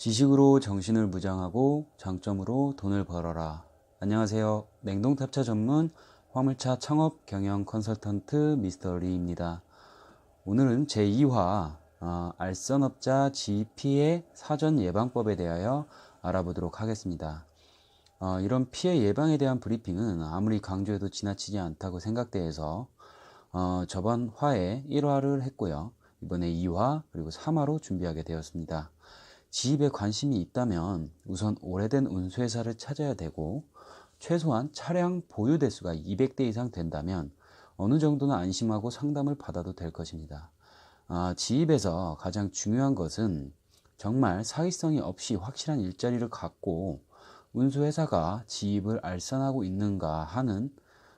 지식으로 정신을 무장하고 장점으로 돈을 벌어라. 안녕하세요. 냉동탑차 전문 화물차 창업 경영 컨설턴트 미스터 리입니다. 오늘은 제2화 알선업자 지입 피해 사전 예방법에 대하여 알아보도록 하겠습니다. 이런 피해 예방에 대한 브리핑은 아무리 강조해도 지나치지 않다고 생각돼서 저번 화에 1화를 했고요. 이번에 2화 그리고 3화로 준비하게 되었습니다. 지입에 관심이 있다면 우선 오래된 운수회사를 찾아야 되고, 최소한 차량 보유 대수가 200대 이상 된다면 어느 정도는 안심하고 상담을 받아도 될 것입니다. 지입에서 가장 중요한 것은 정말 사기성이 없이 확실한 일자리를 갖고 운수회사가 지입을 알선하고 있는가 하는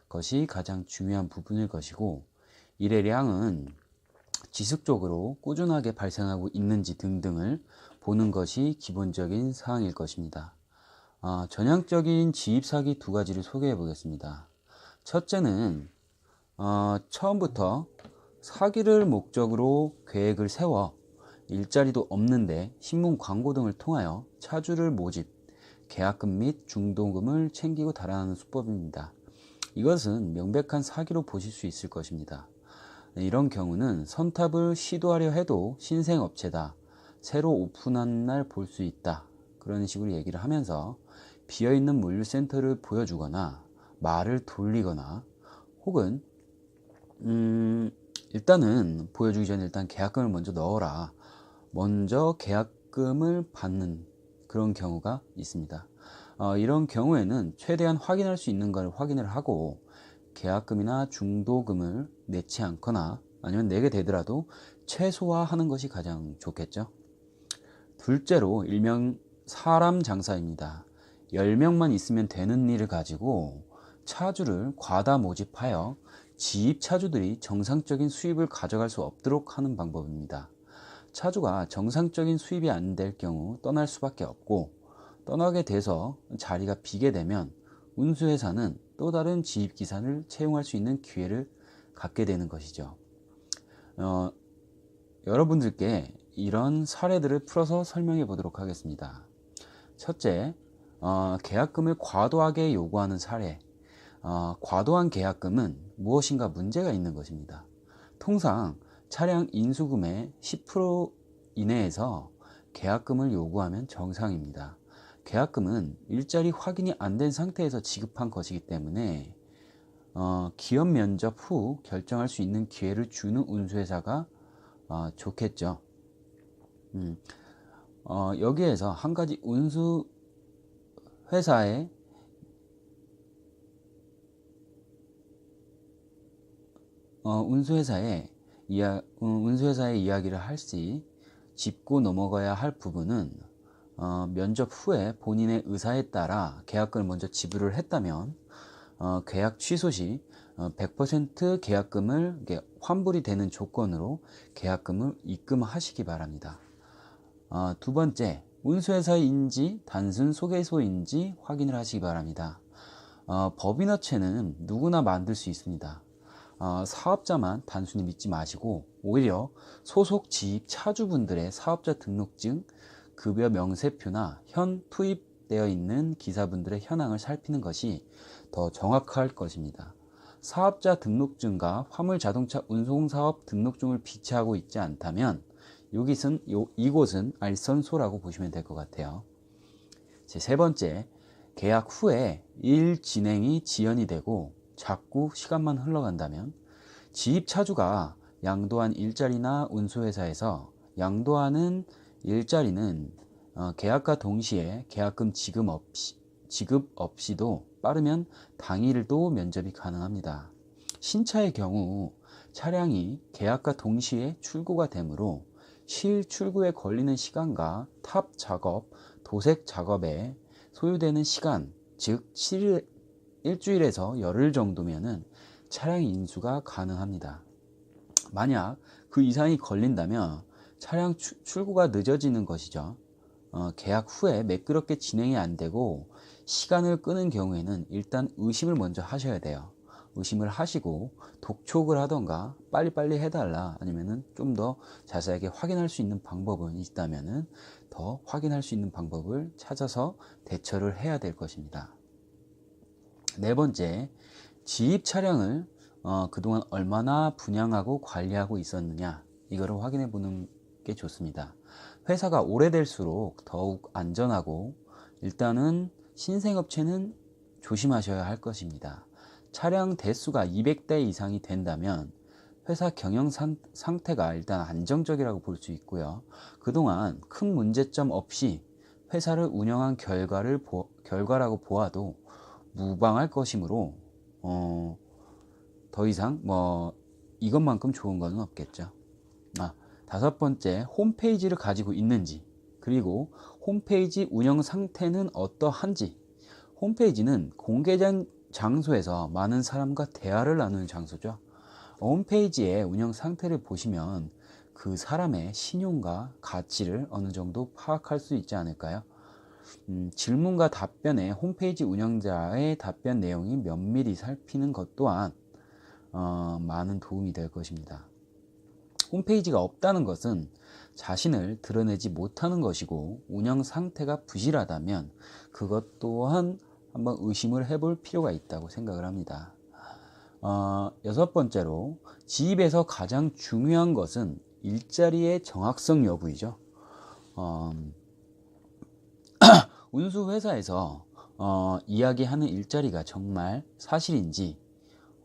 것이 가장 중요한 부분일 것이고, 일의 량은 지속적으로 꾸준하게 발생하고 있는지 등등을 보는 것이 기본적인 사항일 것입니다. 전형적인 지입 사기 두 가지를 소개해 보겠습니다. 첫째는 처음부터 사기를 목적으로 계획을 세워 일자리도 없는데 신문 광고 등을 통하여 차주를 모집, 계약금 및 중도금을 챙기고 달아나는 수법입니다. 이것은 명백한 사기로 보실 수 있을 것입니다. 이런 경우는 선탑을 시도하려 해도 신생업체다, 새로 오픈한 날 볼 수 있다, 그런 식으로 얘기를 하면서 비어있는 물류센터를 보여주거나 말을 돌리거나, 혹은 일단은 보여주기 전에 일단 계약금을 먼저 넣어라, 먼저 계약금을 받는 그런 경우가 있습니다. 이런 경우에는 최대한 확인할 수 있는 걸 확인을 하고 계약금이나 중도금을 내지 않거나, 아니면 내게 되더라도 최소화하는 것이 가장 좋겠죠. 둘째로 일명 사람 장사입니다. 10명만 있으면 되는 일을 가지고 차주를 과다 모집하여 지입 차주들이 정상적인 수입을 가져갈 수 없도록 하는 방법입니다. 차주가 정상적인 수입이 안 될 경우 떠날 수밖에 없고, 떠나게 돼서 자리가 비게 되면 운수회사는 또 다른 지입기사를 채용할 수 있는 기회를 갖게 되는 것이죠. 여러분들께 이런 사례들을 풀어서 설명해 보도록 하겠습니다. 첫째, 계약금을 과도하게 요구하는 사례. 과도한 계약금은 무엇인가 문제가 있는 것입니다. 통상 차량 인수금의 10% 이내에서 계약금을 요구하면 정상입니다. 계약금은 일자리 확인이 안 된 상태에서 지급한 것이기 때문에 기업 면접 후 결정할 수 있는 기회를 주는 운수회사가 좋겠죠. 여기에서 한 가지 운수회사의 운수회사의 이야기를 할지 짚고 넘어가야 할 부분은, 면접 후에 본인의 의사에 따라 계약금을 먼저 지불을 했다면 계약 취소 시 100% 계약금을 환불이 되는 조건으로 계약금을 입금하시기 바랍니다. 두 번째, 운수회사인지 단순 소개소인지 확인을 하시기 바랍니다. 법인업체는 누구나 만들 수 있습니다. 사업자만 단순히 믿지 마시고 오히려 소속 지입 차주분들의 사업자 등록증, 급여 명세표나 현 투입되어 있는 기사분들의 현황을 살피는 것이 더 정확할 것입니다. 사업자 등록증과 화물자동차 운송사업 등록증을 비치하고 있지 않다면 이곳은 알선소라고 보시면 될 것 같아요. 세 번째, 계약 후에 일 진행이 지연이 되고 자꾸 시간만 흘러간다면, 지입 차주가 양도한 일자리나 운수회사에서 양도하는 일자리는 계약과 동시에 계약금 지급 없이도 빠르면 당일도 면접이 가능합니다. 신차의 경우 차량이 계약과 동시에 출고가 되므로 실출고에 걸리는 시간과 탑 작업, 도색 작업에 소요되는 시간, 즉 일주일에서 열흘 정도면은 차량 인수가 가능합니다. 만약 그 이상이 걸린다면 차량 출고가 늦어지는 것이죠. 계약 후에 매끄럽게 진행이 안 되고 시간을 끄는 경우에는 일단 의심을 먼저 하셔야 돼요. 의심을 하시고 독촉을 하던가 빨리빨리 해달라, 아니면은 좀 더 자세하게 확인할 수 있는 방법은 있다면은 더 확인할 수 있는 방법을 찾아서 대처를 해야 될 것입니다. 네 번째, 지입 차량을 그동안 얼마나 분양하고 관리하고 있었느냐, 이거를 확인해 보는 게 좋습니다. 회사가 오래될수록 더욱 안전하고, 일단은 신생업체는 조심하셔야 할 것입니다. 차량 대수가 200대 이상이 된다면 회사 경영 상태가 일단 안정적이라고 볼 수 있고요. 그동안 큰 문제점 없이 회사를 운영한 결과라고 보아도 무방할 것이므로 더 이상 이것만큼 좋은 거는 없겠죠. 다섯 번째, 홈페이지를 가지고 있는지, 그리고 홈페이지 운영 상태는 어떠한지. 홈페이지는 공개된 장소에서 많은 사람과 대화를 나누는 장소죠. 홈페이지의 운영 상태를 보시면 그 사람의 신용과 가치를 어느 정도 파악할 수 있지 않을까요? 질문과 답변에 홈페이지 운영자의 답변 내용이 면밀히 살피는 것 또한 많은 도움이 될 것입니다. 홈페이지가 없다는 것은 자신을 드러내지 못하는 것이고, 운영 상태가 부실하다면 그것 또한 한번 의심을 해볼 필요가 있다고 생각을 합니다. 여섯 번째로, 지입에서 가장 중요한 것은 일자리의 정확성 여부이죠. 운수회사에서 이야기하는 일자리가 정말 사실인지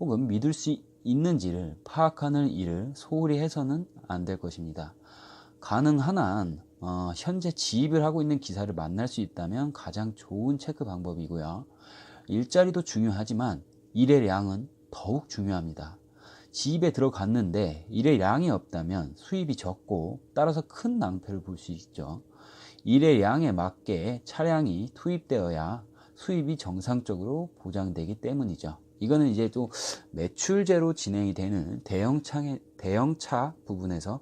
혹은 믿을 수 있는지를 파악하는 일을 소홀히 해서는 안 될 것입니다. 가능한 한 현재 지입을 하고 있는 기사를 만날 수 있다면 가장 좋은 체크 방법이고요. 일자리도 중요하지만 일의 양은 더욱 중요합니다. 지입에 들어갔는데 일의 양이 없다면 수입이 적고, 따라서 큰 낭패를 볼 수 있죠. 일의 양에 맞게 차량이 투입되어야 수입이 정상적으로 보장되기 때문이죠. 이거는 이제 또 매출제로 진행이 되는 대형차 부분에서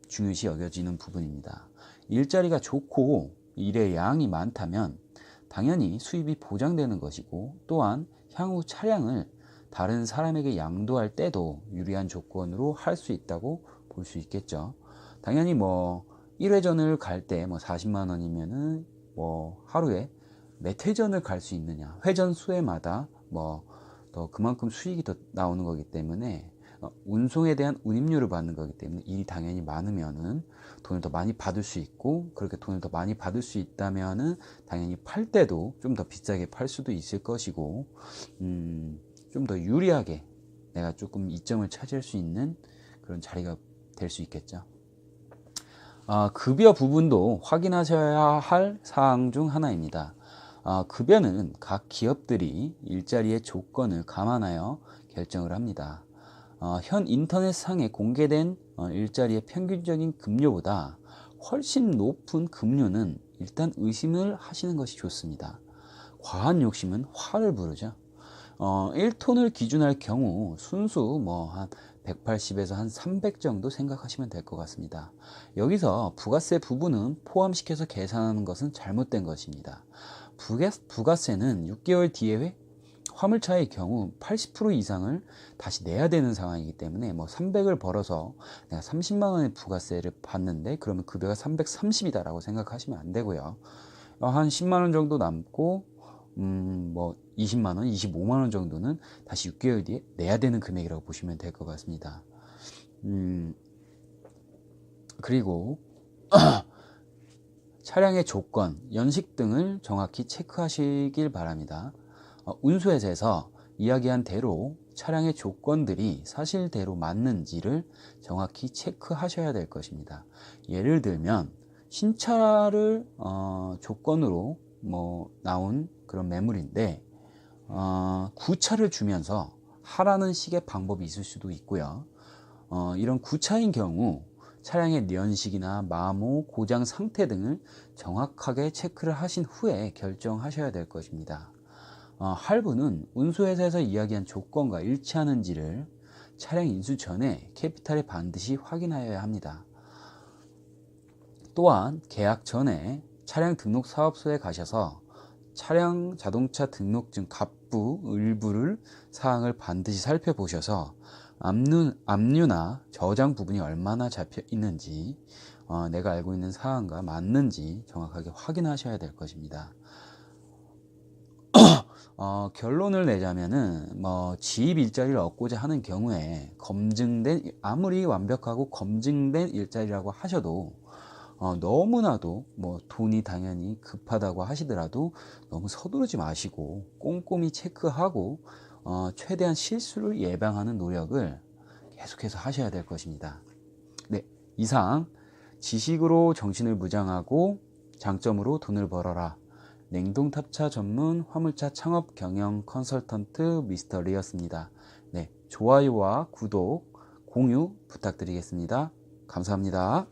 중요시 여겨지는 부분입니다. 일자리가 좋고 일의 양이 많다면 당연히 수입이 보장되는 것이고, 또한 향후 차량을 다른 사람에게 양도할 때도 유리한 조건으로 할 수 있다고 볼 수 있겠죠. 당연히 1회전을 갈 때 40만 원이면은 하루에 몇 회전을 갈 수 있느냐, 회전 수에마다 더 그만큼 수익이 더 나오는 거기 때문에, 운송에 대한 운임료를 받는 거기 때문에 일이 당연히 많으면은 돈을 더 많이 받을 수 있고, 그렇게 돈을 더 많이 받을 수 있다면은 당연히 팔 때도 좀 더 비싸게 팔 수도 있을 것이고, 좀 더 유리하게 내가 조금 이점을 차지할 수 있는 그런 자리가 될 수 있겠죠. 급여 부분도 확인하셔야 할 사항 중 하나입니다. 급여는 각 기업들이 일자리의 조건을 감안하여 결정을 합니다. 현 인터넷상에 공개된 일자리의 평균적인 급료보다 훨씬 높은 급료는 일단 의심을 하시는 것이 좋습니다. 과한 욕심은 화를 부르죠. 1톤을 기준할 경우 순수 한 180에서 한 300 정도 생각하시면 될 것 같습니다. 여기서 부가세 부분은 포함시켜서 계산하는 것은 잘못된 것입니다. 부가세는 6개월 뒤에 화물차의 경우 80% 이상을 다시 내야 되는 상황이기 때문에 300을 벌어서 내가 30만 원의 부가세를 받는데 그러면 급여가 330이다 라고 생각하시면 안 되고요. 한 10만 원 정도 남고 20만 원, 25만 원 정도는 다시 6개월 뒤에 내야 되는 금액이라고 보시면 될 것 같습니다. 그리고 차량의 조건, 연식 등을 정확히 체크하시길 바랍니다. 운수회사에서 이야기한 대로 차량의 조건들이 사실대로 맞는지를 정확히 체크하셔야 될 것입니다. 예를 들면 신차를 조건으로 나온 그런 매물인데 구차를 주면서 하라는 식의 방법이 있을 수도 있고요. 이런 구차인 경우 차량의 연식이나 마모, 고장 상태 등을 정확하게 체크를 하신 후에 결정하셔야 될 것입니다. 할부는 운수회사에서 이야기한 조건과 일치하는지를 차량 인수 전에 캐피탈에 반드시 확인하여야 합니다. 또한 계약 전에 차량 등록 사업소에 가셔서 차량 자동차 등록증 일부를 사항을 반드시 살펴보셔서 압류나 저장 부분이 얼마나 잡혀 있는지, 내가 알고 있는 사항과 맞는지 정확하게 확인하셔야 될 것입니다. 결론을 내자면은 지입 일자리를 얻고자 하는 경우에 아무리 완벽하고 검증된 일자리라고 하셔도 너무나도 돈이 당연히 급하다고 하시더라도 너무 서두르지 마시고 꼼꼼히 체크하고 최대한 실수를 예방하는 노력을 계속해서 하셔야 될 것입니다. 네, 이상 지식으로 정신을 무장하고 장점으로 돈을 벌어라, 냉동탑차 전문 화물차 창업 경영 컨설턴트 미스터 리였습니다. 네, 좋아요와 구독, 공유 부탁드리겠습니다. 감사합니다.